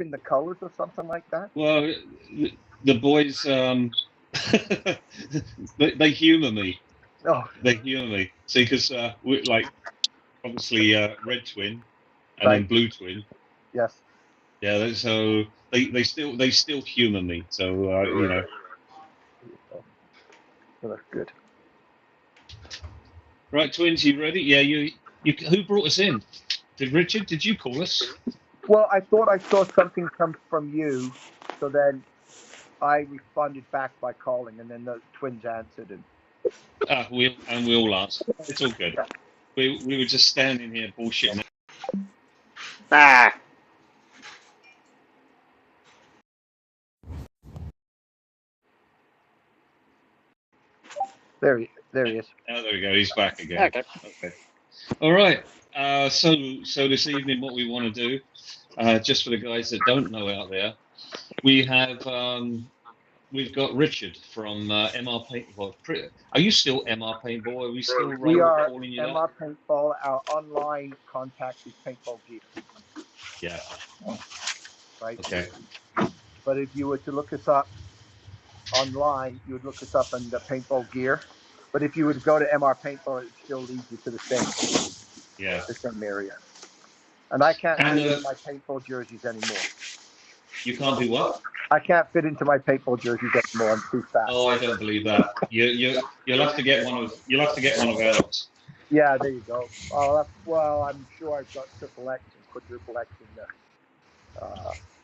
in the colors or something like that? Well, the boys, they humour me. Oh, They humour me. See, because we're like obviously red twin and Right. then blue twin. yes. Yeah, so they still humour me. So you know. So that's good. Right, twins, you ready? Yeah, you. Who brought us in? Did Richard? Did you call us? Well, I thought I saw something come from you, so then I responded back by calling, and then the twins answered. And We all answered. It's all good. We were just standing here bullshitting. Ah. there he is. Oh, there we go. He's back again. Okay. Okay. All right. So this evening, what we want to do, just for the guys that don't know out there, we have we've got Richard from MR Paintball. Are you still MR Paintball? Are we still We are calling you MR Paintball. Our online contact is Paintball Gear. Yeah. Right. Okay. But if you were to look us up online, you would look us up under Paintball Gear. But if you would go to MR Paintball, it still leads you to the same area. And I can't fit into my paintball jerseys anymore. You can't do what? I can't fit into my paintball jerseys anymore. I'm too fat. Oh, I don't believe that. You'll have to get one of ours. Yeah, there you go. Well, I'm sure I've got triple X and quadruple X in the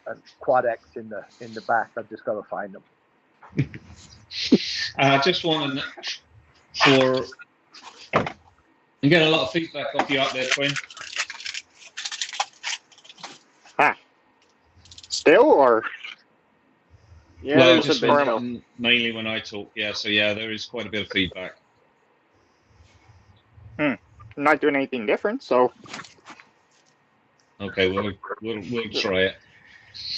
and quad X in the back. I've just got to find them. I just want to I'm getting a lot of feedback off you out there, Twin. Still, or? Yeah, Well, just mainly when I talk. Yeah, so yeah, there is quite a bit of feedback. I'm not doing anything different, so. Okay, we'll try it.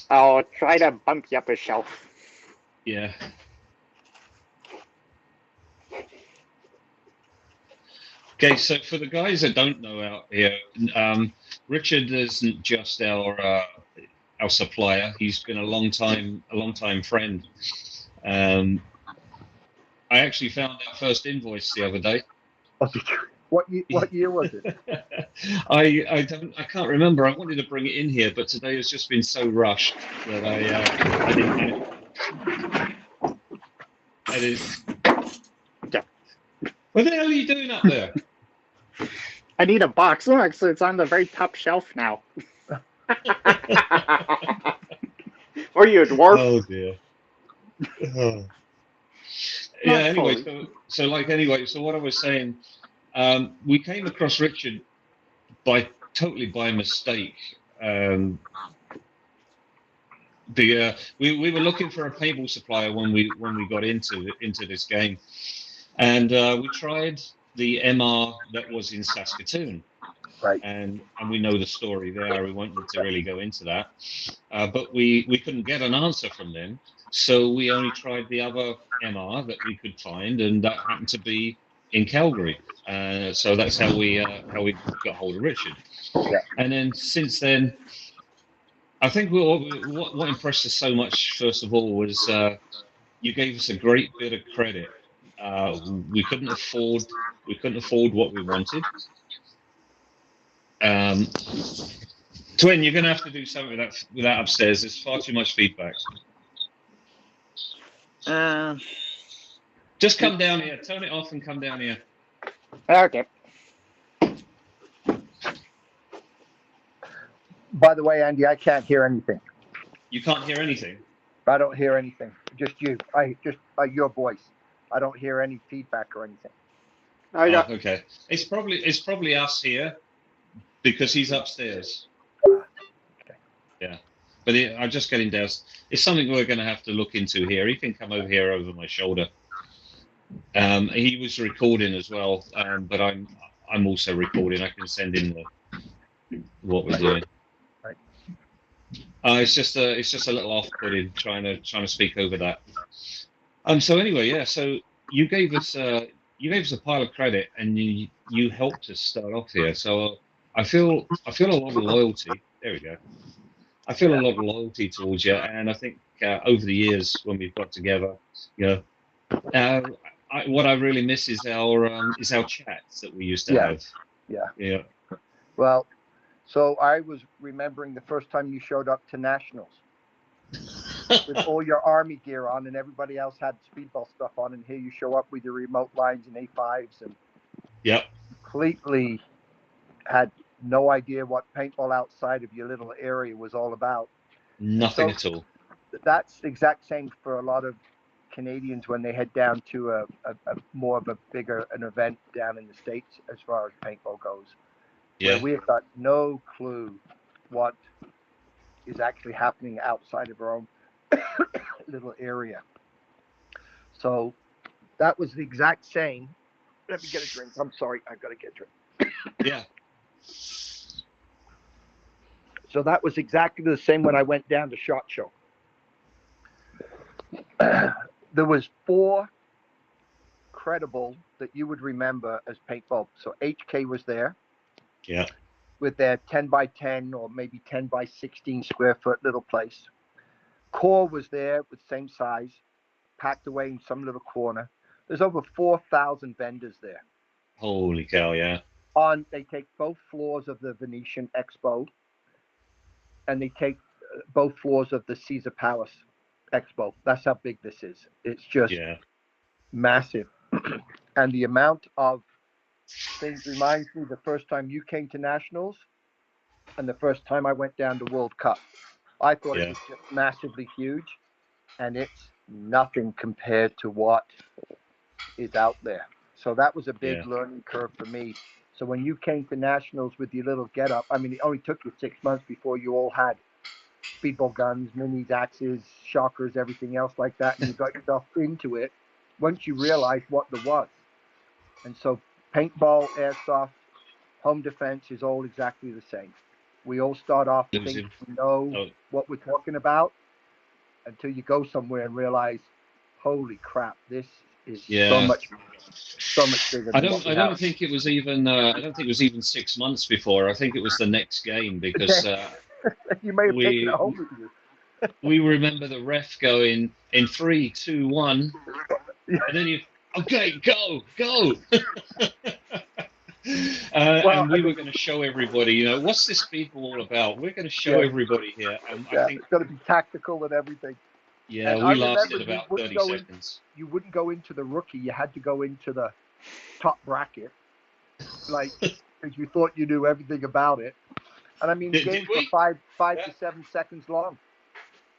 I'll try to bump you up a shelf. Yeah. Okay, so for the guys that don't know out here, Richard isn't just our supplier. He's been a long time friend. I actually found our first invoice the other day. What year was it? I can't remember. I wanted to bring it in here, but today has just been so rushed that I didn't. What the hell are you doing up there? I need a box. Look, so it's on the very top shelf now. Or you a dwarf? Oh dear. Oh. Yeah. Anyway, so what I was saying, we came across Richard totally by mistake. We were looking for a paintball supplier when we got into this game, and we tried the MR that was in Saskatoon. Right. And we know the story there. We won't need to really go into that. But we couldn't get an answer from them, so we only tried the other MR that we could find, and that happened to be in Calgary. So that's how we got hold of Richard. Yeah. And then since then, I think what impressed us so much, first of all, was you gave us a great bit of credit. We couldn't afford what we wanted. Twin, you're going to have to do something with that upstairs. There's far too much feedback. Just come down here. Turn it off and come down here. Okay. By the way, Andy, I can't hear anything. You can't hear anything? I don't hear anything. Just you. Your voice. I don't hear any feedback or anything. Okay. It's probably us here, because he's upstairs. Okay. Yeah. But I'm just getting down. It's something we're going to have to look into here. He can come over here over my shoulder. He was recording as well, but I'm also recording. I can send in what we're doing. Right. It's just a little off-putting trying to speak over that. So anyway, yeah. So you gave us a pile of credit, and you helped us start off here. So I feel a lot of loyalty. There we go. I feel a lot of loyalty towards you, and I think over the years when we've got together, you know, what I really miss is our chats that we used to have. Yeah. Well, so I was remembering the first time you showed up to nationals with all your Army gear on, and everybody else had speedball stuff on, and here you show up with your remote lines and A5s, and completely had no idea what paintball outside of your little area was all about. Nothing at all. That's the exact same for a lot of Canadians when they head down to a more of a bigger an event down in the States as far as paintball goes. Yeah. Where we've got no clue what is actually happening outside of our own little area. So that was the exact same. Let me get a drink. I'm sorry, I've got to get a drink. Yeah. So that was exactly the same when I went down to SHOT Show. There was 4 credible that you would remember as paintball. So HK was there. Yeah. With their 10 by 10 or maybe 10 by 16 square foot little place. Core was there with same size, packed away in some little corner. There's over 4,000 vendors there. Holy cow, yeah. They take both floors of the Venetian Expo, and they take both floors of the Caesar Palace Expo. That's how big this is. It's just massive. And the amount of things reminds me the first time you came to Nationals and the first time I went down to World Cup. I thought it was just massively huge, and it's nothing compared to what is out there. So that was a big learning curve for me. So when you came to Nationals with your little getup, I mean, it only took you 6 months before you all had speedball guns, minis, axes, shockers, everything else like that, and you got yourself into it once you realized what there was. And so paintball, airsoft, home defense is all exactly the same. We all start off thinking we know what we're talking about until you go somewhere and realize, holy crap, this is so much bigger. I don't think it was even 6 months before. I think it was the next game because you may have taken it home with you. We remember the ref going in 3, 2, 1, and then you go. And we were going to show everybody, you know, what's this speedball all about? We're going to show everybody here. And I think it's going to be tactical and everything. Yeah, and we lasted about 30 seconds. You wouldn't go into the rookie. You had to go into the top bracket, like, because you thought you knew everything about it. And I mean, the games were 5 to 7 seconds long.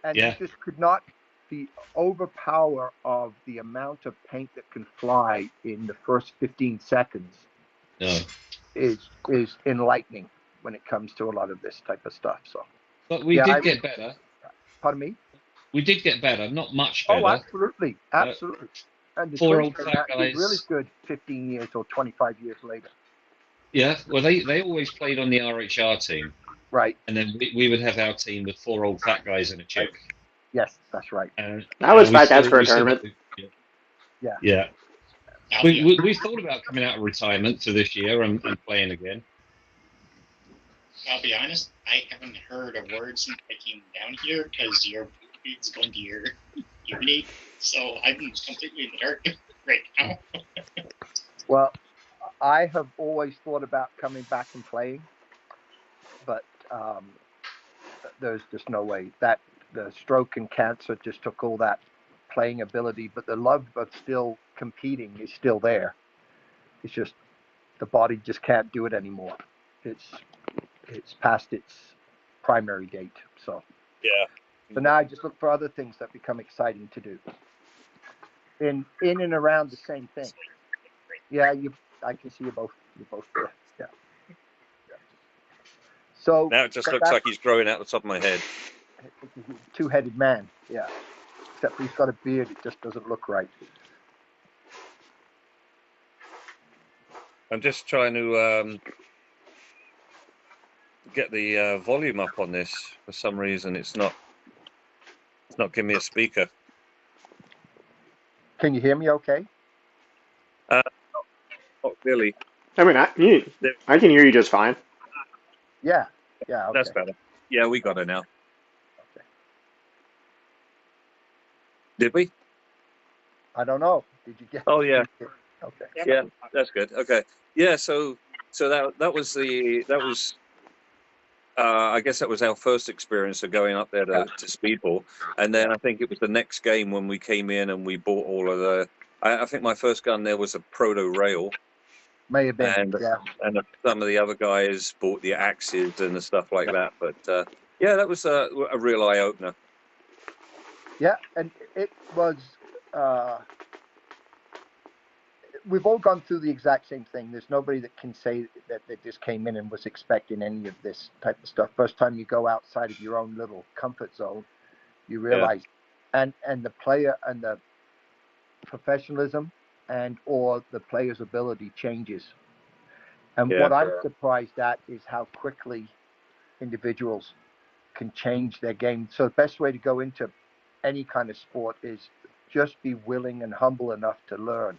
And you just could not, the overpower of the amount of paint that can fly in the first 15 seconds is enlightening when it comes to a lot of this type of stuff. So, but we did get better. Pardon me? We did get better, not much better. Oh, absolutely. And the 4 old fat guys really good 15 years or 25 years later. Yeah, well, they always played on the RHR team. Right. And then we would have our team with 4 old fat guys and a chick. Yes, that's right. That was my best for a tournament. Yeah. We thought about coming out of retirement for this year and playing again. I'll be honest, I haven't heard a word since I came down here because your it's going to your unity, so I'm completely in the dark right now. Well, I have always thought about coming back and playing, but there's just no way. That the stroke and cancer just took all that playing ability, but the love of still competing is still there. It's just the body just can't do it anymore. It's past its primary date. So so now I just look for other things that become exciting to do in and around the same thing. Yeah, I can see you both. You're both there. Yeah. So now it just looks like he's growing out the top of my head. Two-headed man. Yeah. Except he's got a beard. It just doesn't look right. I'm just trying to get the volume up on this. For some reason, it's not giving me a speaker. Can you hear me okay? Not really. I mean, I can hear you just fine. Yeah. Okay. That's better. Yeah, we got it now. Did we? I don't know. Did you get? Oh yeah. Okay. Yeah, that's good. Okay. Yeah. So that was I guess that was our first experience of going up there to speedball, and then I think it was the next game when we came in and we bought all of the. I think my first gun there was a proto rail. May have been. And Yeah. some of the other guys bought the axes and the stuff like that. But yeah, that was a real eye opener. Yeah, and it was. We've all gone through the exact same thing. There's nobody that can say that they just came in and was expecting any of this type of stuff. First time you go outside of your own little comfort zone, you realize, and the player and the professionalism and or the player's ability changes. And what I'm surprised at is how quickly individuals can change their game. So the best way to go into any kind of sport is just be willing and humble enough to learn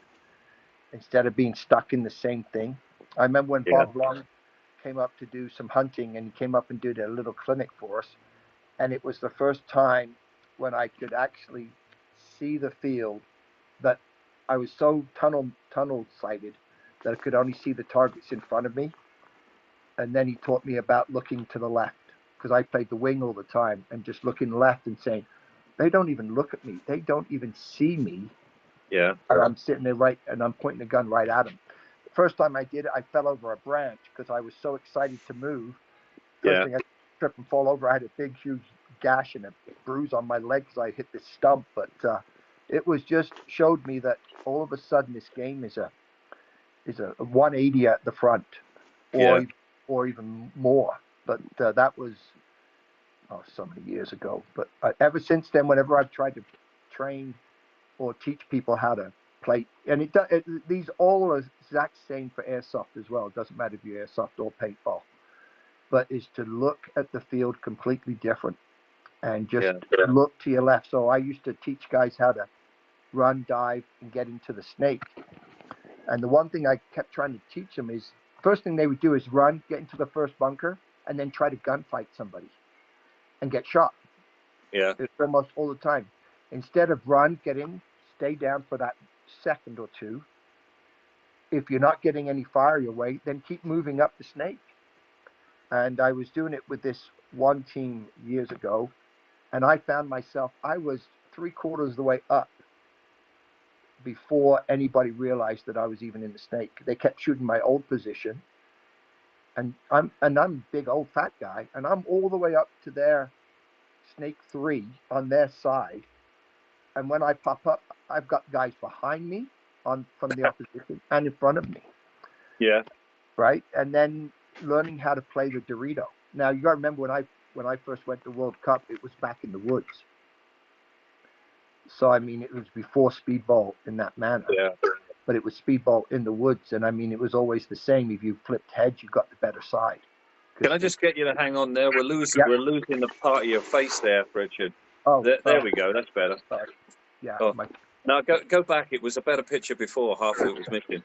instead of being stuck in the same thing. I remember when Bob Long came up to do some hunting, and he came up and did a little clinic for us. And it was the first time when I could actually see the field that I was so tunnel sighted that I could only see the targets in front of me. And then he taught me about looking to the left, because I played the wing all the time, and just looking left and saying, they don't even look at me. They don't even see me. Yeah. And I'm sitting there and I'm pointing the gun right at them. The first time I did it, I fell over a branch because I was so excited to move. First thing I trip and fall over, I had a big, huge gash and a bruise on my leg because I hit this stump. But it was just showed me that all of a sudden this game is a 180 at the front, or even more. But that was so many years ago. But ever since then, whenever I've tried to train or teach people how to play, and these all are exact same for airsoft as well. It doesn't matter if you're airsoft or paintball, but is to look at the field completely different and just look to your left. So I used to teach guys how to run, dive, and get into the snake. And the one thing I kept trying to teach them is, first thing they would do is run, get into the first bunker, and then try to gunfight somebody and get shot. Yeah. It's almost all the time. Instead of run, get in, stay down for that second or two. If you're not getting any fire your way, then keep moving up the snake. And I was doing it with this one team years ago, and I found myself, I was 3/4 of the way up before anybody realized that I was even in the snake. They kept shooting my old position, and I'm a big old fat guy, and I'm all the way up to their snake 3 on their side. And when I pop up, I've got guys behind me from the opposition and in front of me. Yeah. Right. And then learning how to play the Dorito. Now you got to remember when I first went to World Cup, it was back in the woods. So I mean, it was before speedball in that manner. Yeah. But it was speedball in the woods, and I mean, it was always the same. If you flipped heads, you got the better side. Can I just get you to hang on there? We're losing the part of your face there, Richard. Oh, there we go. That's better. Sorry. Yeah. Oh. Now go back. It was a better picture before. Half of it was missing.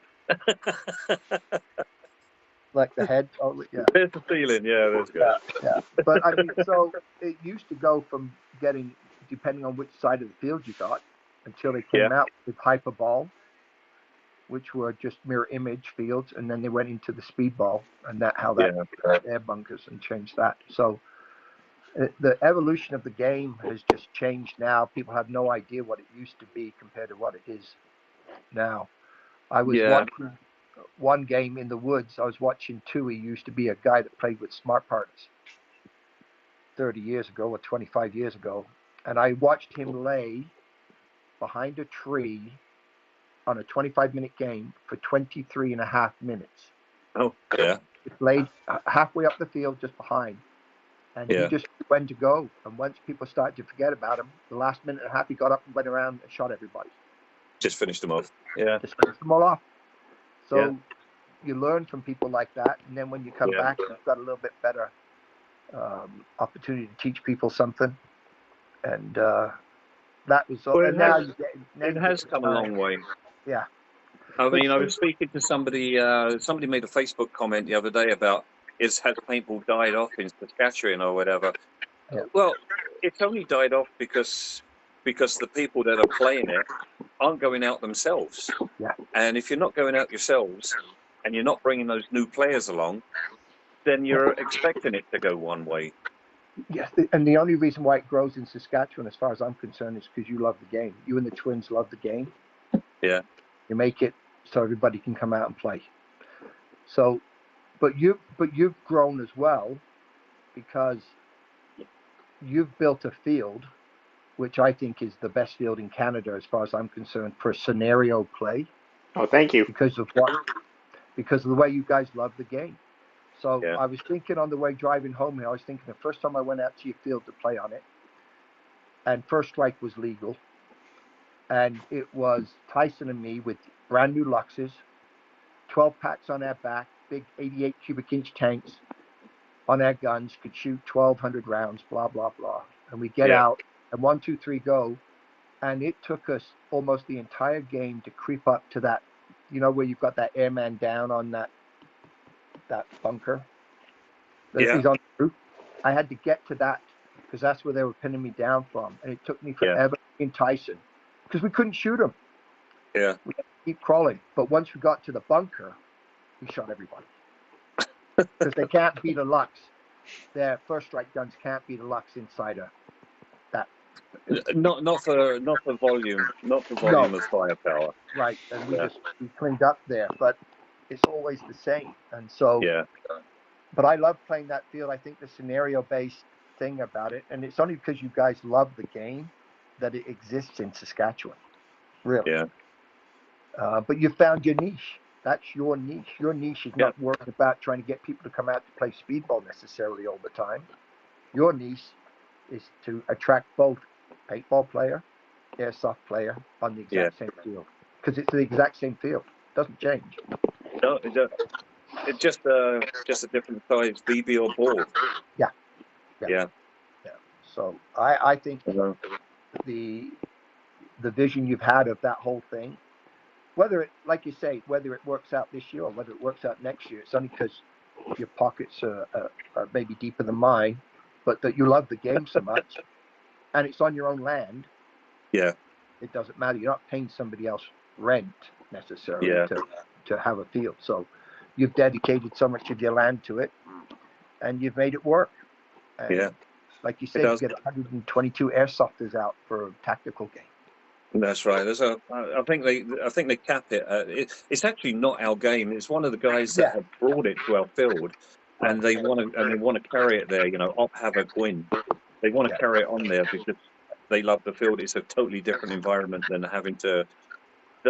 Like the head. Oh, yeah. There's the feeling. Yeah, that's good. Yeah. But I mean, so it used to go from getting, depending on which side of the field you got, until they came out with hyperball, which were just mirror image fields, and then they went into the speedball, and air bunkers and changed that. So the evolution of the game has just changed now. People have no idea what it used to be compared to what it is now. I was watching one game in the woods. I was watching Tui. Used to be a guy that played with Smart Parts 30 years ago or 25 years ago. And I watched him lay behind a tree on a 25-minute game for 23.5 minutes. Oh, yeah. It laid halfway up the field just behind. And he just went to go. And once people started to forget about him, the last minute and a half, he got up and went around and shot everybody. Just finished them off. Yeah. Just finished them all off. So you learn from people like that. And then when you come back, you've got a little bit better opportunity to teach people something. And that was all. And now it has come a long way. Yeah. I mean, I was speaking to somebody. Somebody made a Facebook comment the other day about has paintball died off in Saskatchewan or whatever. Yeah. Well, it's only died off because because the people that are playing it aren't going out themselves. Yeah. And if you're not going out yourselves and you're not bringing those new players along, then you're expecting it to go one way. Yes, and the only reason why it grows in Saskatchewan, as far as I'm concerned, is because you love the game. You and the twins love the game. Yeah. You make it so everybody can come out and play. So, but you've grown as well, because you've built a field, which I think is the best field in Canada, as far as I'm concerned, for scenario play. Oh, thank you. Because of the way you guys love the game. So Yeah. I was thinking on the way driving home here, I was thinking the first time I went out to your field to play on it, and first strike was legal, and it was Tyson and me with brand new Luxes, 12 packs on our back, big 88 cubic inch tanks on our guns, could shoot 1,200 rounds, blah, blah, blah. And we get out, and 1, 2, 3, go. And it took us almost the entire game to creep up to that, you know, where you've got that airman down on that bunker. Yeah. He's on the roof. I had to get to that because that's where they were pinning me down from. And it took me forever in Tyson because we couldn't shoot them. Yeah. We had to keep crawling. But once we got to the bunker, we shot everybody. Because they can't beat a Lux. Their first strike guns can't beat a Lux inside of that. Not for volume, not for volume of firepower. Right. And we cleaned up there. But it's always the same. And so, but I love playing that field. I think the scenario-based thing about it, and it's only because you guys love the game that it exists in Saskatchewan. Really. Yeah. But you found your niche. That's your niche. Your niche is not worried about trying to get people to come out to play speedball necessarily all the time. Your niche is to attract both paintball player, airsoft player on the exact same field. Because it's the exact same field. It doesn't change. No, it's just a different size BB or ball. Yeah. So I think the vision you've had of that whole thing, whether it, like you say, whether it works out this year or whether it works out next year, it's only because your pockets are maybe deeper than mine, but that you love the game so much, and it's on your own land. Yeah. It doesn't matter. You're not paying somebody else rent necessarily to have a field. So you've dedicated so much of your land to it, and you've made it work. And like you said, you get 122 airsofters out for a tactical game. That's right. I think they cap it. It's actually not our game. It's one of the guys that have brought it to our field, and they want to carry it there. You know, Op Havoc win. They want to carry it on there because they love the field. It's a totally different environment than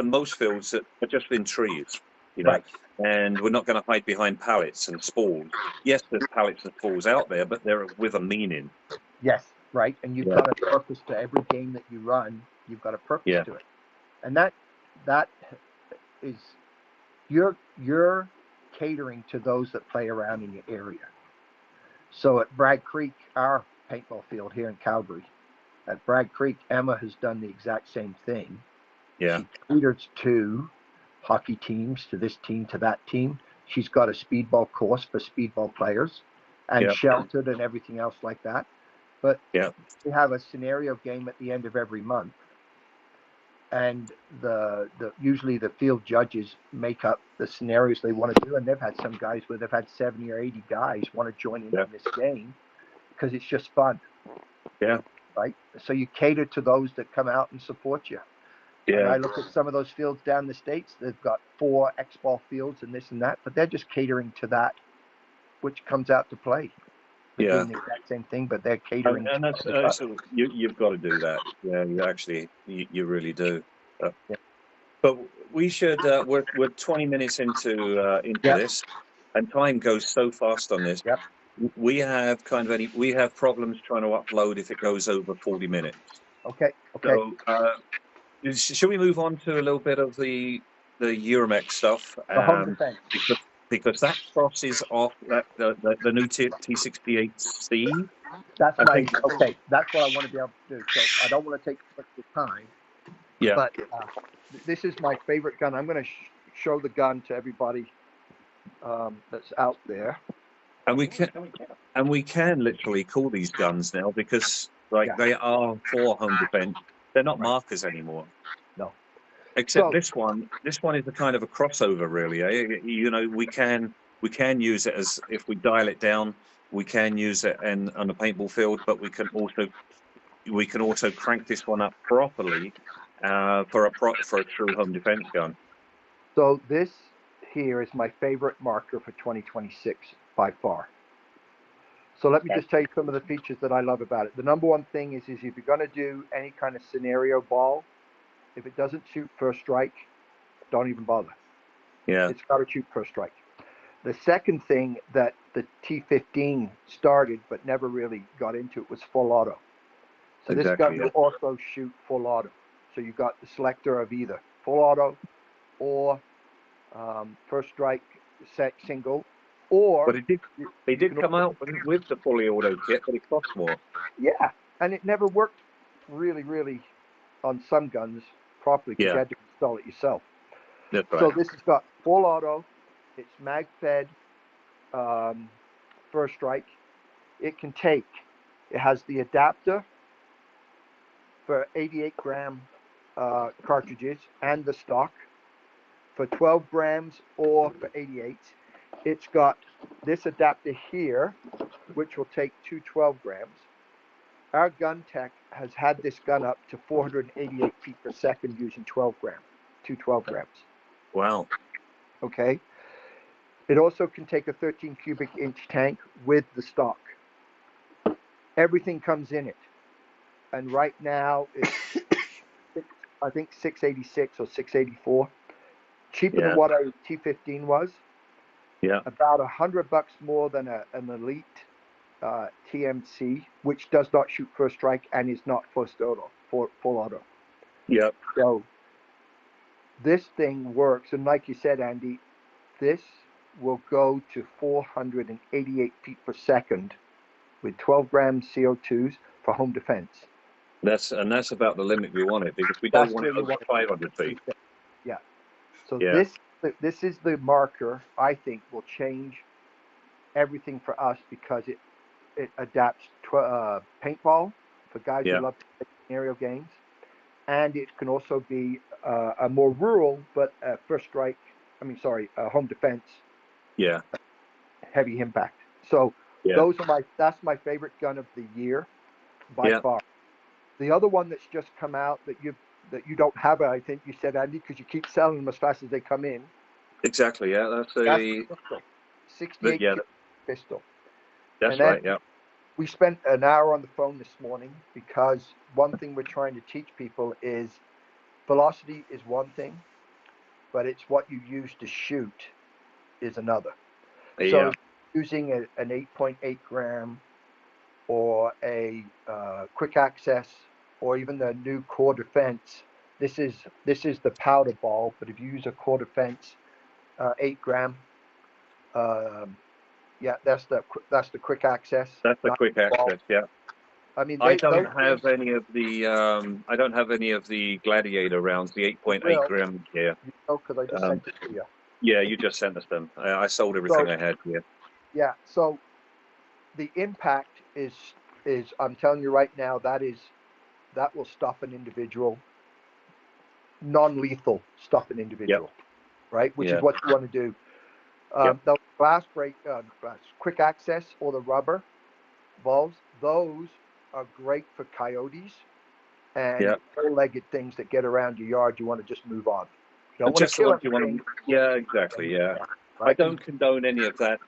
most fields that are just in trees. You know, and we're not going to hide behind pallets and spalls. Yes, there's pallets and spalls out there, but they're with a meaning. Yes, right. And you've got a purpose to every game that you run. You've got a purpose to it, and that is you're catering to those that play around in your area. So at Bragg Creek, our paintball field here in Calgary, at Bragg Creek, Emma has done the exact same thing. Yeah, she caters to hockey teams, to this team, to that team. She's got a speedball course for speedball players, and sheltered and everything else like that. But we have a scenario game at the end of every month. And usually the field judges make up the scenarios they want to do, and they've had some guys where they've had 70 or 80 guys want to join in this game because it's just fun. Yeah. Right. So you cater to those that come out and support you. Yeah. And I look at some of those fields down in the States. They've got 4 X-ball fields and this and that, but they're just catering to that, which comes out to play. They're doing the exact same thing, but they're catering. And that's you've got to do that. Yeah, you really do. But we should. We're 20 minutes into this, and time goes so fast on this. Yep. We have problems trying to upload if it goes over 40 minutes. Okay. So should we move on to a little bit of the Euromex stuff? Because that crosses off the new T68C. That's right. Okay, that's what I want to be able to do. So I don't want to take much of the time. Yeah. But this is my favorite gun. I'm going to show the gun to everybody that's out there. And we can literally call these guns now because they are for home defense. They're not markers anymore. No. Except So- this one. This one is a kind of a crossover, really. You know, we can use it as, if we dial it down, we can use it on a paintball field, but we can also crank this one up properly for a true home defense gun. So this here is my favorite marker for 2026 by far. So let me just tell you some of the features that I love about it. The number one thing is if you're going to do any kind of scenario ball, if it doesn't shoot first strike, don't even bother. Yeah. It's got to shoot first strike. The second thing that the T15 started but never really got into it was full auto. So this gun will also shoot full auto. So you got the selector of either full auto or first strike single, or But they did come out with the fully auto kit, but it costs more. Yeah, and it never worked really on some guns properly because you had to install it yourself. That's right. So this has got full auto. It's mag fed first strike. It has the adapter for 88 gram cartridges and the stock for 12 grams or for 88. It's got this adapter here, which will take 212 grams. Our gun tech has had this gun up to 488 feet per second using 212 grams. Wow. Okay. It also can take a 13 cubic inch tank with the stock. Everything comes in it. And right now it's, I think 686 or 684. Cheaper than what a T15 was. Yeah. About $100 more than an Elite TMC, which does not shoot first strike and is not full auto. Yep. So this thing works, and like you said, Andy, this will go to 488 feet per second with 12 grams CO2s for home defense. That's about the limit we want it, because we don't want it over 500 feet. Yeah. So this is the marker I think will change everything for us, because it adapts paintball for guys who love to play scenario games, and it can also be a more rural but home defense. Yeah. Heavy impact. So that's my favorite gun of the year by far. The other one that's just come out that you don't have, I think you said, Andy, because you keep selling them as fast as they come in. Exactly. Yeah, that's a 68 pistol. That's right. Yeah. We spent an hour on the phone this morning, because one thing we're trying to teach people is velocity is one thing, but it's what you use to shoot is another. So using an 8.8 gram or a quick access, or even the new core defense, this is the powder ball, but if you use a core defense 8 gram, that's the quick access. That's the quick access. Yeah. I mean, I don't have any of the Gladiator rounds, the 8.8 gram here. No, because I just sent it to you. Yeah, you just sent us them. I sold everything I had here. Yeah. So the impact is I'm telling you right now, that will stop an individual, non-lethal stop an individual, right? Which is what you want to do. The glass quick access or the rubber balls, those are great for coyotes and four-legged things that get around your yard. You want to just move on. You don't want to kill anything. Yeah, exactly. Yeah. I don't condone any of that.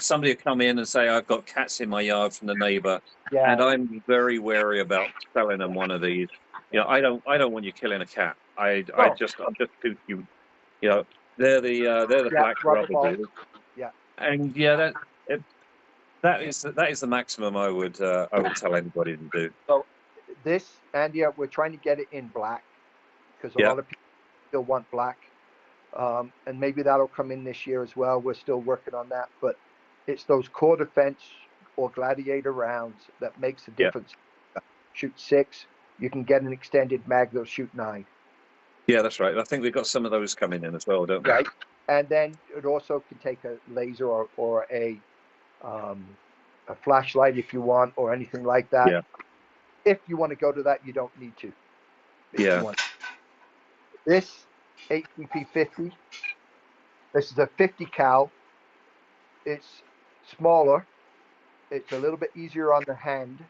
Somebody will come in and say, I've got cats in my yard from the neighbor, and I'm very wary about selling them one of these. I don't want you killing a cat. I'm just too cute. They're the black rubber dudes. Yeah. And that is the maximum I would tell anybody to do. So this, Andy, we're trying to get it in black, because a lot of people still want black. And maybe that'll come in this year as well. We're still working on that, but it's those core defense or Gladiator rounds that makes the difference. Shoot 6, you can get an extended mag that'll shoot 9. Yeah, that's right. I think we've got some of those coming in as well, don't we? Right, and then it also can take a laser or a flashlight if you want, or anything like that. If you want to go to that, you don't need to. If Yeah. you want. This HVP 50. This is a 50 cal. It's smaller. It's a little bit easier on the hand,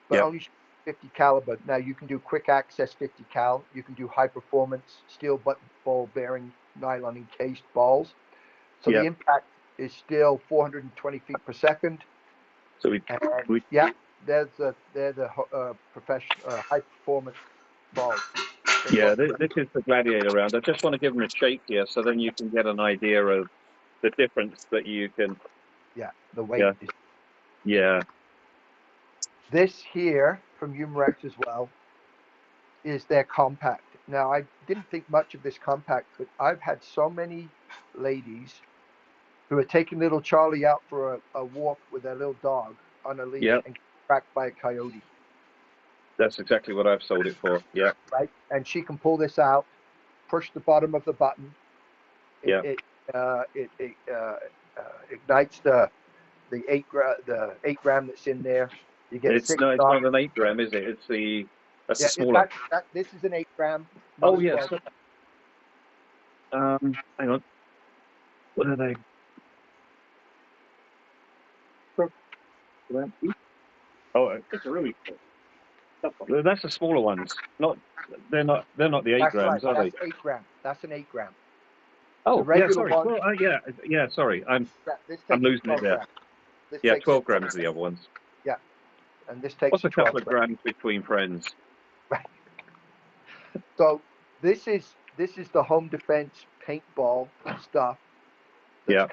but Yep. only 50 caliber. Now you can do quick access 50 cal. You can do high performance steel ball bearing nylon encased balls. So Yep. the impact is still 420 feet per second. So yeah, they're the professional high performance balls. Yeah, this is the Gladiator round. I just want to give them a shake here, so then you can get an idea of the difference that you can. Yeah, the weight. Yeah. Is Yeah. This here from Umarex as well is their compact. Now, I didn't think much of this compact, but I've had so many ladies who are taking little Charlie out for a walk with their little dog on a leash Yep. and get tracked by a coyote. That's exactly what I've sold it for. Yeah. Right? And she can pull this out, push the bottom of the button. Yeah. It ignites the 8 gram that's in there. You get It's not an 8 gram, is it? It's that's the smaller. This is an 8 gram. Oh yes. Hang on. What are they? Oh, it's a really cool. That's the smaller ones. They're not the 8 grams, are they? That's 8 gram. That's an 8 gram. Oh, yeah, sorry. One, well, yeah, sorry. I'm losing it there. Yeah, 12 grams are the other ones. Yeah, and this takes. What's a couple of grams between friends? Right. So this is the home defense paintball stuff. Yeah.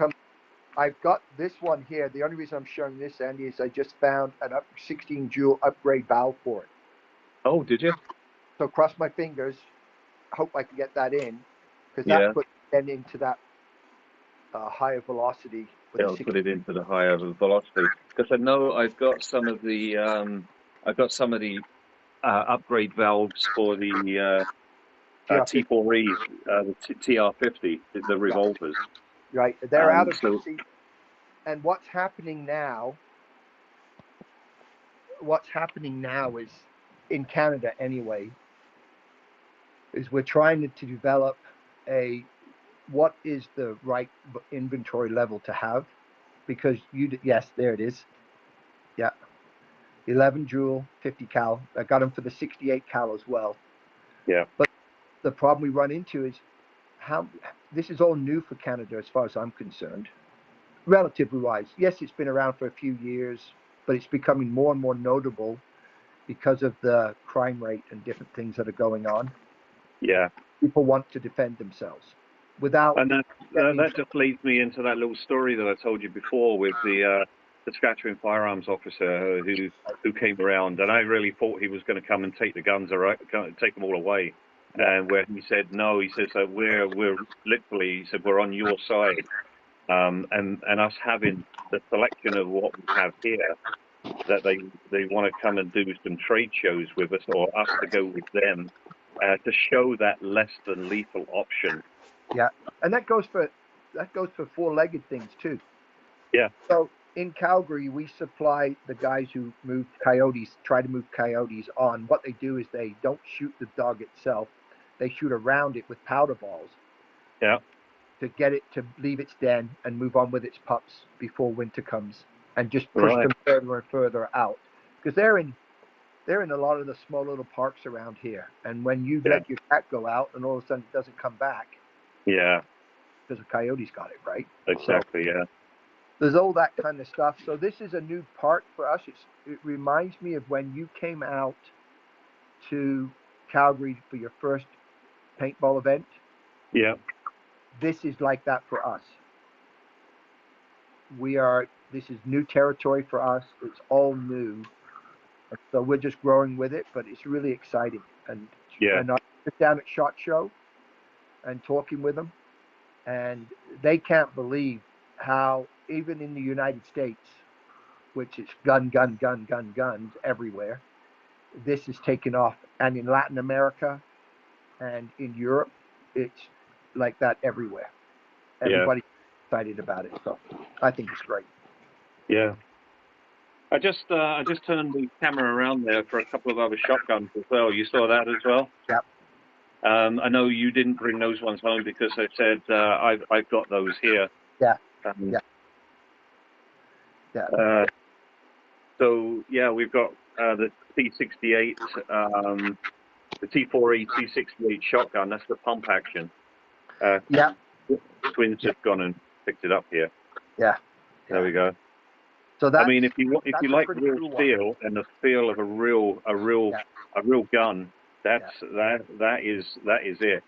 I've got this one here. The only reason I'm showing this, Andy, is I just found an 16 joule upgrade valve for it. Oh, did you? So cross my fingers. Hope I can get that in, because that puts it into that higher velocity. It'll put it into the higher velocity. Because I know I've got some of the upgrade valves for the T4E, the TR50, the revolvers. Right, they're out of the. And what's happening now is, in Canada anyway, is we're trying to develop what is the right inventory level to have, because yes, there it is. Yeah. 11 joule, 50 cal. I got them for the 68 cal as well. Yeah. But the problem we run into is this is all new for Canada as far as I'm concerned. Relatively wise. Yes, it's been around for a few years, but it's becoming more and more notable because of the crime rate and different things that are going on. Yeah. People want to defend themselves without. And that just leads me into that little story that I told you before with the Saskatchewan firearms officer who came around, and I really thought he was going to come and take the guns or take them all away. And where he said no, he says that we're literally, he said, we're on your side. And us having the selection of what we have here, that they want to come and do some trade shows with us, or us to go with them, to show that less than lethal option. Yeah, and that goes for four-legged things too. Yeah. So in Calgary, we supply the guys who try to move coyotes on. What they do is they don't shoot the dog itself; they shoot around it with powder balls. Yeah. To get it to leave its den and move on with its pups before winter comes, and just push them further and further out, because they're in a lot of the small little parks around here. And when you let your cat go out and all of a sudden it doesn't come back, because a coyote's got it, right? Exactly. So, there's all that kind of stuff. So this is a new part for us. It reminds me of when you came out to Calgary for your first paintball event. Yeah. This is like that for us. This is new territory for us. It's all new. So we're just growing with it, but it's really exciting. And I sit down at SHOT Show and talking with them, and they can't believe how, even in the United States, which is guns everywhere, this is taken off. And in Latin America and in Europe, it's like that everywhere. Everybody's excited about it. So I think it's great. Yeah. I just turned the camera around there for a couple of other shotguns as well. You saw that as well? Yep. I know you didn't bring those ones home because I said I've got those here. Yeah. Yeah. Yeah. So yeah, we've got the T68, the T4E T68 shotgun. That's the pump action. Yeah. Twins have gone and picked it up here. Yeah. There we go. So that, I mean, if you like real cool feel and the feel of a real gun, that is it.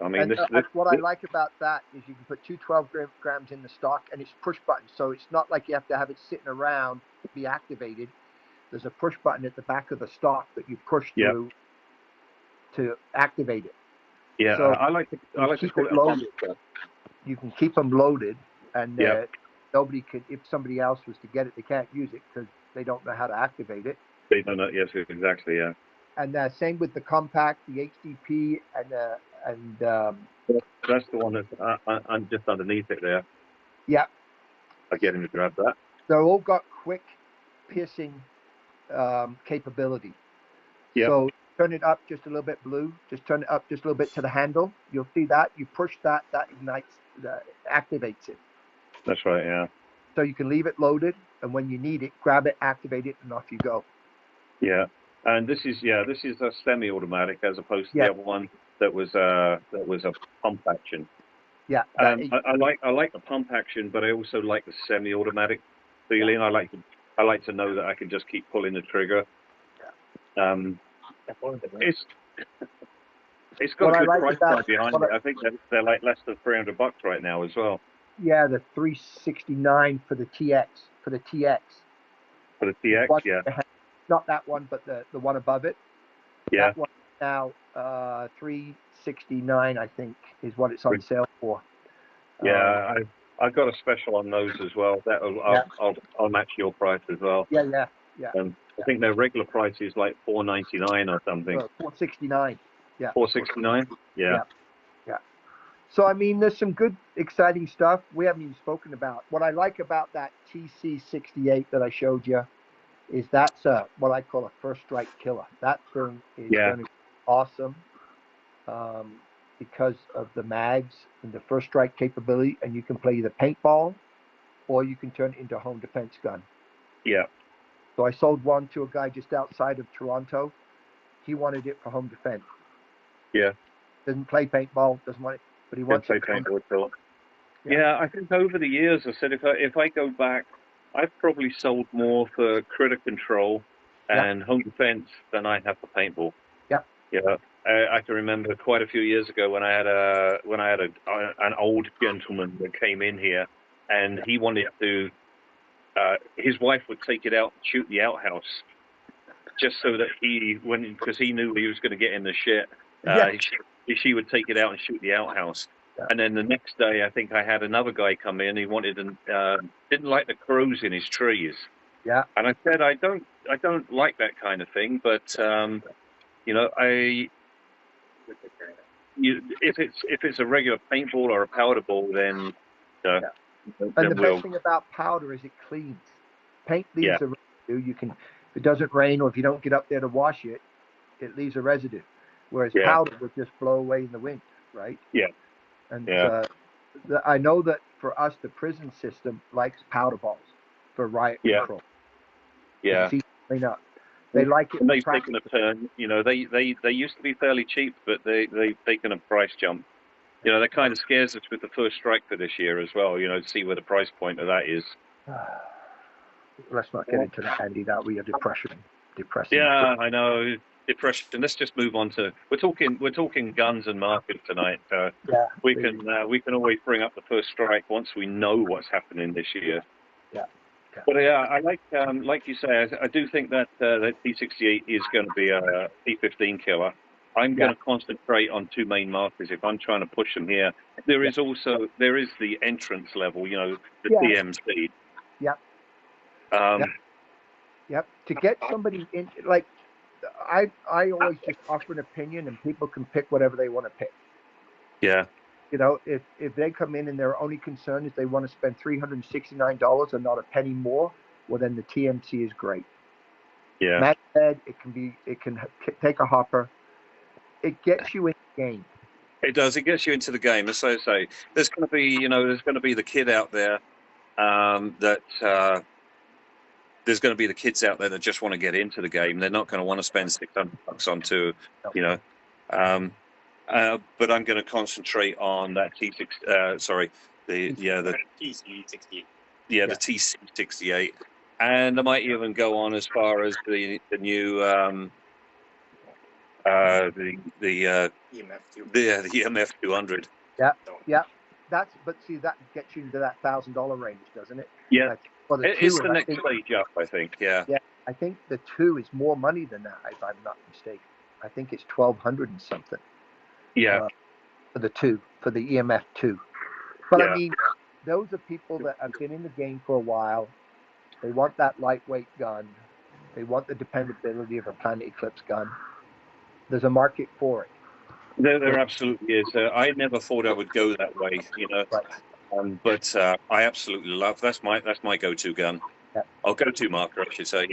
I mean, what I like about that is you can put two 12-grams in the stock, and it's push button. So it's not like you have to have it sitting around to be activated. There's a push button at the back of the stock that you push through to activate it. Yeah, so I like to call it loaded. You can keep them loaded, and nobody could. If somebody else was to get it, they can't use it because they don't know how to activate it. They don't know. Yes, exactly. Yeah. And same with the compact, the HDP, and that's the one that's just underneath it there. Yeah. I get him to grab that. They're all got quick piercing capability. Yeah. So turn it up just a little bit, Blue. Just turn it up just a little bit to the handle. You'll see that. You push that ignites, activates it. That's right. Yeah. So you can leave it loaded, and when you need it, grab it, activate it, and off you go. Yeah. And this is a semi-automatic as opposed to the other one that was a pump action. Yeah. I like the pump action, but I also like the semi-automatic feeling. Yeah. I like to know that I can just keep pulling the trigger. Yeah. It's got a good price tag behind it. I think they're like less than $300 right now as well. Yeah, the $369 for the TX. For the TX. For the TX, yeah. Not that one, but the one above it. Yeah. That one now $369, I think, is what it's on sale for. Yeah, I've got a special on those as well. I'll match your price as well. Yeah. I think their regular price is like $499 or something. $469. Yeah. $469. Yeah. So I mean, there's some good, exciting stuff we haven't even spoken about. What I like about that TC68 that I showed you is that's what I call a first strike killer. That thing is going to be awesome because of the mags and the first strike capability, and you can play either paintball or you can turn it into a home defense gun. Yeah. So I sold one to a guy just outside of Toronto. He wanted it for home defense. Yeah. Doesn't play paintball, doesn't want it, but he wants it. Yeah, I think over the years, I said if I go back, I've probably sold more for critter control and home defense than I have for paintball. Yeah. Yeah. I can remember quite a few years ago when I had an old gentleman that came in here, and he wanted to. His wife would take it out and shoot the outhouse, just so that because he knew he was going to get in the shit. She would take it out and shoot the outhouse. Yeah. And then the next day, I think I had another guy come in. He wanted didn't like the crows in his trees. Yeah. And I said, I don't like that kind of thing, but if it's a regular paintball or a powder ball, then. And the best thing about powder is it cleans. Paint leaves a residue. You can, if it doesn't rain or if you don't get up there to wash it, it leaves a residue. Whereas powder would just blow away in the wind, right? Yeah. And I know that for us, the prison system likes powder balls for riot control. Yeah. Clean up. They like it. And they've taken a turn. They used to be fairly cheap, but they've taken a price jump. That kind of scares us with the first strike for this year as well. To see where the price point of that is. Let's not get into that, Andy. That we are depressing. Yeah, I know. Depression. Let's just move on to we're talking guns and markets tonight. We can always bring up the first strike once we know what's happening this year. Yeah. But I like you say, I do think that that T68 is going to be a T15 killer. I'm going to concentrate on two main markers if I'm trying to push them here. There is the entrance level, the TMC. Yep. Yep. To get somebody in, like. I always just offer an opinion, and people can pick whatever they want to pick. Yeah. If they come in and their only concern is they want to spend $369 and not a penny more, well, then the TMC is great. Yeah. Matt said it can take a hopper. It gets you in the game. It does. It gets you into the game. As I say, there's going to be, there's going to be the kid out there there's going to be the kids out there that just want to get into the game. They're not going to want to spend $600 on two, but I'm going to concentrate on that the TC68. the TC68, and I might even go on as far as the new the EMF 200. Yeah. But see, that gets you into that $1,000 range, doesn't it? Yeah. It's the next stage up, I think. Yeah. Yeah. I think the 2 is more money than that, if I'm not mistaken. I think it's 1,200 and something. Yeah. For the 2, for the EMF 2. But Yeah. I mean, those are people that have been in the game for a while. They want that lightweight gun. They want the dependability of a Planet Eclipse gun. There's a market for it. There absolutely is. I never thought I would go that way, Right. But I absolutely love. That's my go-to gun. Yeah. Or go-to marker, I should say.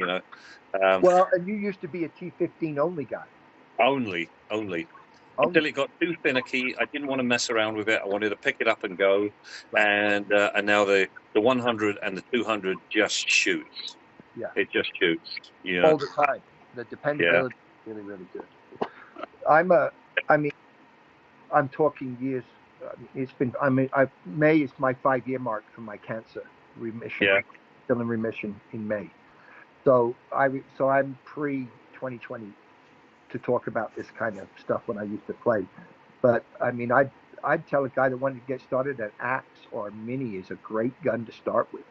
Well, and you used to be a T15 only guy. Only. Until it got too finicky. I didn't want to mess around with it. I wanted to pick it up and go. Right. And now the 100 and the 200 just shoots. Yeah. It just shoots. All the time. The dependability is really, really good. I'm talking years. It's been. May is my 5-year mark for my cancer remission. Yeah. Still in remission in May. So I'm pre-2020 to talk about this kind of stuff when I used to play. But I mean, I'd tell a guy that wanted to get started, an axe or a mini is a great gun to start with.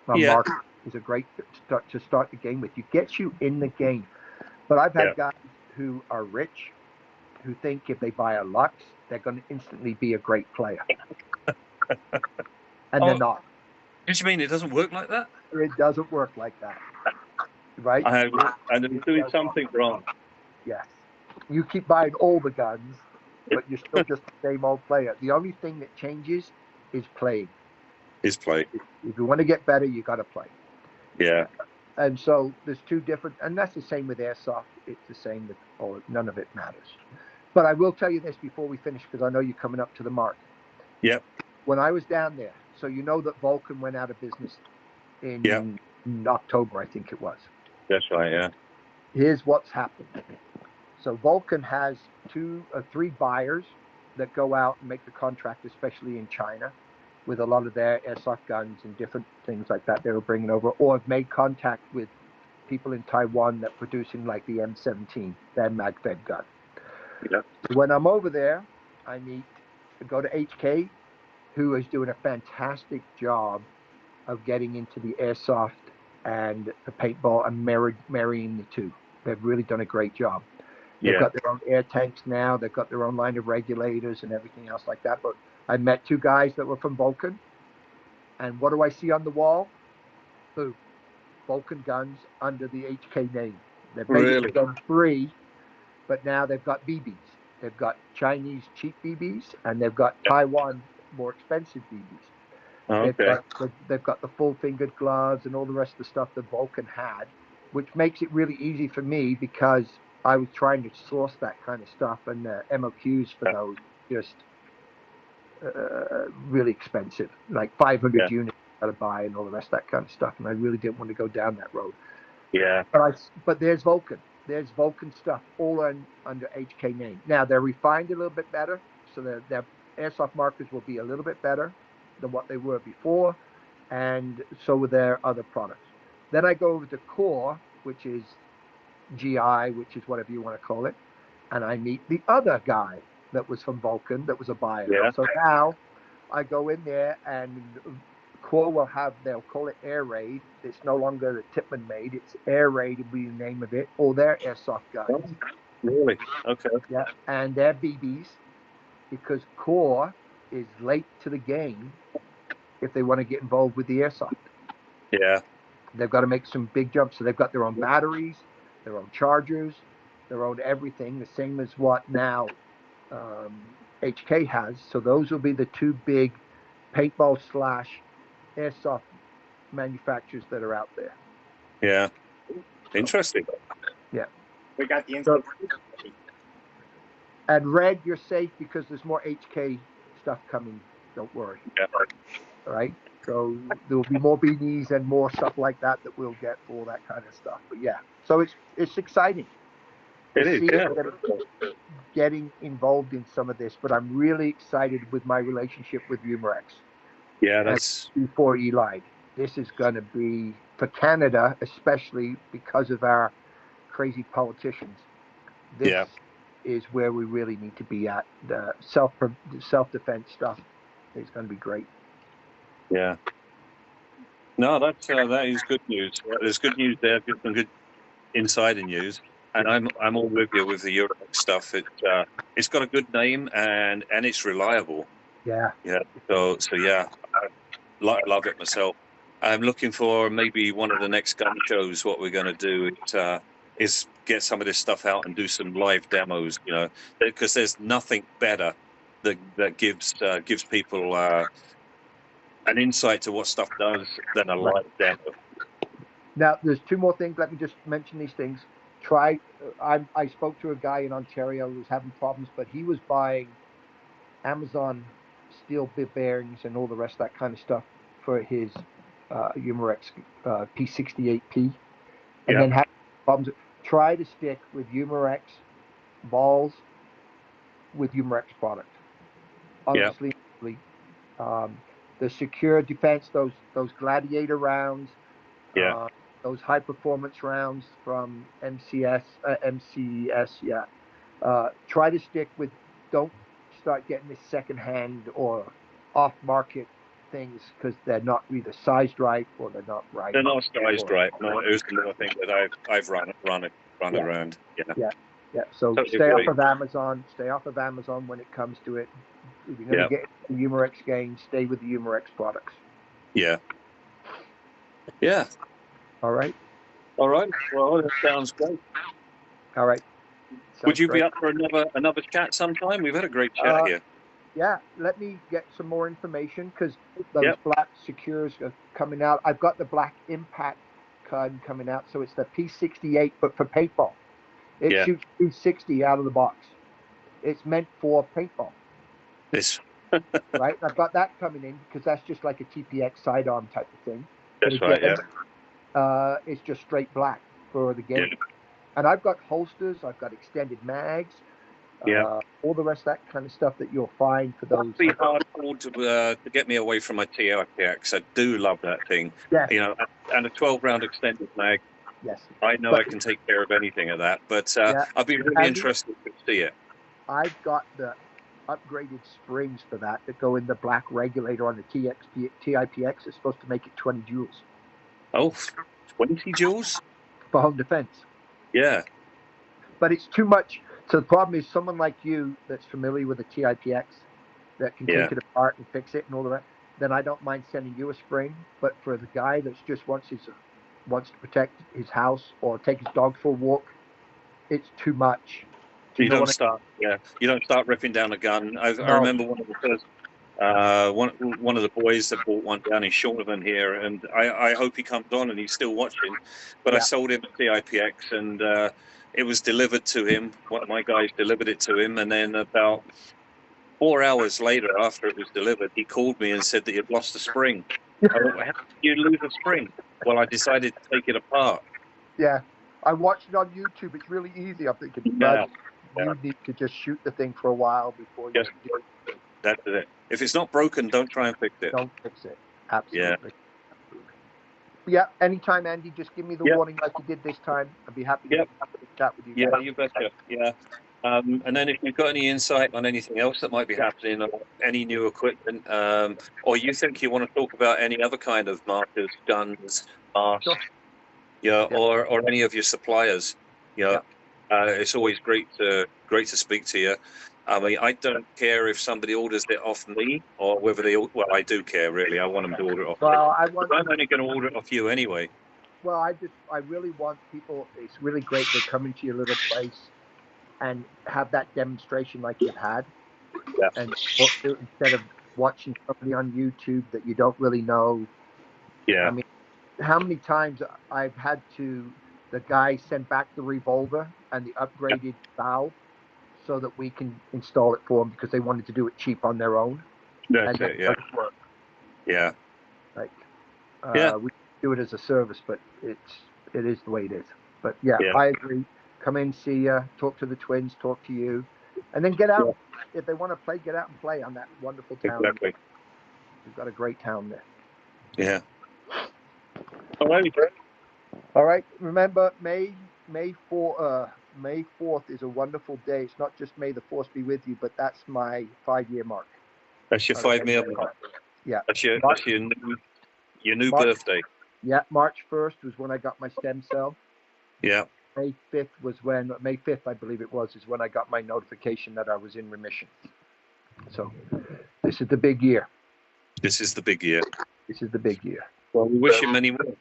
Mark is a great to start the game with. It gets you in the game. But I've had guys who are rich who think if they buy a Lux, they're going to instantly be a great player. And they're not. What do you mean? It doesn't work like that? It doesn't work like that. Right? And they're doing something wrong. Yes. You keep buying all the guns, but you're still just the same old player. The only thing that changes is playing. Is play. If you want to get better, you got to play. Yeah. And so there's 2 different, and that's the same with airsoft. It's the same with none of it matters. But I will tell you this before we finish, because I know you're coming up to the mark. Yep. When I was down there, so you know that Vulcan went out of business in October, I think it was. That's right, yeah. Here's what's happened. So Vulcan has 2 or 3 buyers that go out and make the contract, especially in China, with a lot of their airsoft guns and different things like that they were bringing over, or have made contact with people in Taiwan that producing like the M17, their mag-fed gun. Yeah. When I'm over there, I go to HK, who is doing a fantastic job of getting into the airsoft and the paintball and marrying the 2. They've really done a great job. They've got their own air tanks now. They've got their own line of regulators and everything else like that. But I met 2 guys that were from Vulcan. And what do I see on the wall? Boom. Vulcan guns under the HK name. They've made them free, but now they've got BBs. They've got Chinese cheap BBs, and they've got Taiwan more expensive BBs. Okay. They've got the full-fingered gloves and all the rest of the stuff that Vulcan had, which makes it really easy for me because I was trying to source that kind of stuff, and the MOQs for those just really expensive, like 500 units you got to buy and all the rest of that kind of stuff. And I really didn't want to go down that road. Yeah. But there's Vulcan. There's Vulcan stuff all under HK name. Now they're refined a little bit better, so their airsoft markers will be a little bit better than what they were before, and so will their other products. Then I go over to Core, which is GI, which is whatever you want to call it, and I meet the other guy that was from Vulcan, that was a buyer. Yeah. So now I go in there, and Core will have, they'll call it Air Raid. It's no longer the Tipman made. It's Air Raid will be the name of it, or their airsoft guns. Really? Okay. Yeah, and their BBs, because Core is late to the game if they want to get involved with the airsoft. Yeah. They've got to make some big jumps. So they've got their own batteries, their own chargers, their own everything, the same as what now HK has. So those will be the 2 big paintball / airsoft manufacturers that are out there. Yeah. Interesting. Yeah. We got the inside. And red, you're safe because there's more HK stuff coming. Don't worry. Yeah. All right. So there will be more beanies and more stuff like that that we'll get for all that kind of stuff. But yeah, so it's exciting. It is. Yeah. Getting involved in some of this, but I'm really excited with my relationship with Humorex. Yeah, that's before Eli. This is going to be for Canada, especially because of our crazy politicians. This is where we really need to be at. The self-defense stuff is going to be great. Yeah. No, that is good news. There's good news there. Some good insider news, and I'm all with you with the Europe stuff. It's got a good name and it's reliable. Yeah. Yeah. So yeah, I love it myself. I'm looking for maybe one of the next gun shows. What we're going to do is get some of this stuff out and do some live demos. You know, because there's nothing better that gives people an insight to what stuff does than a live demo. Now, there's two more things. Let me just mention these things. I spoke to a guy in Ontario who was having problems, but he was buying Amazon steel bit bearings and all the rest of that kind of stuff for his Humorex P68P, and then had problems. Try to stick with Humorex balls with Humorex product. Honestly, the secure defense, those gladiator rounds, those high performance rounds from MCS, try to stick with. Don't start getting this secondhand or off market things because they're not either sized right or they're not right. They're not sized right. No, it was another thing that I've run around. Yeah. So stay off of Amazon. Stay off of Amazon when it comes to it. If you're going to get the Humorex game, stay with the Humorex products. Yeah. All right. Well, that sounds great. All right. Would you be up for another chat sometime? We've had a great chat here. Yeah, let me get some more information because those black secures are coming out. I've got the black impact gun coming out, so it's the P68, but for paintball. It shoots 260 out of the box. It's meant for paintball. Right? I've got that coming in because that's just like a TPX sidearm type of thing. That's right, it's just straight black for the game. And I've got holsters, I've got extended mags, all the rest of that kind of stuff that you'll find for those. It'd be hard to get me away from my TRPX. I do love that thing. Yes. You know, and a 12-round extended mag. Yes. I know I can take care of anything of that, but I'd be really interested to see it. I've got the upgraded springs for that go in the black regulator on the TIPX. It's supposed to make it 20 joules. Oh, 20 joules? For home defense. Yeah. But it's too much. So the problem is someone like you that's familiar with the TIPX that can take it apart and fix it and all of that, then I don't mind sending you a spring. But for the guy that's just wants to protect his house or take his dog for a walk, it's too much. You don't start ripping down a gun. I remember one of the first one of the boys that bought one down in Shortland here, and I hope he comes on and he's still watching. But I sold him the IPX, and it was delivered to him. One of my guys delivered it to him, and then about 4 hours later, after it was delivered, he called me and said that he'd lost a spring. I went, how did you lose a spring? Well, I decided to take it apart. Yeah, I watched it on YouTube. It's really easy. I'm thinking, you need to just shoot the thing for a while before you do it. That's it. If it's not broken, don't try and fix it. Don't fix it. Absolutely. Yeah, anytime, Andy, just give me the warning like you did this time. I'd be happy to chat with you. Yeah, you betcha. Yeah. And then if you've got any insight on anything else that might be happening, or any new equipment, or you think you want to talk about any other kind of markers, guns, masks, or any of your suppliers, it's always great to speak to you. I mean, I don't care if somebody orders it off me or whether I do care, really. I want them to order it off me. I'm only going to order it off you anyway. Well, I really want people, it's really great they're coming to your little place and have that demonstration like you've had. Yeah. And instead of watching somebody on YouTube that you don't really know. Yeah. I mean, how many times I've had to, the guy send back the revolver and the upgraded valve so that we can install it for them because they wanted to do it cheap on their own. That's it. Yeah. Yeah. Like, Yeah. we do it as a service, but it is the way it is. But yeah, Yeah. I agree. Come in, see you, talk to the twins, talk to you, and then get out. If they want to play, get out and play on that wonderful town. Exactly. We've got a great town there. Yeah. All right. All right. Remember, May 4th is a wonderful day. It's not just May the 4th be with you, but that's my 5-year mark. That's your 5-year mark. Yeah. That's your new birthday. Yeah. March 1st was when I got my stem cell. Yeah. May 5th, I believe it was, is when I got my notification that I was in remission. So this is the big year. This is the big year. This is the big year. Well, we wish you many more.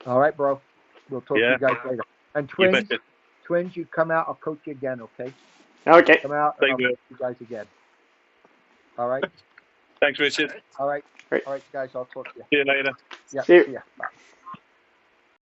All right, bro. We'll talk to you guys later. And twins, you come out. I'll coach you again, okay? Okay. Come out and I'll coach you guys again. All right? Thanks, Richard. All right. Great. All right, guys. I'll talk to you. See you later. Yeah. See you. See ya. Bye.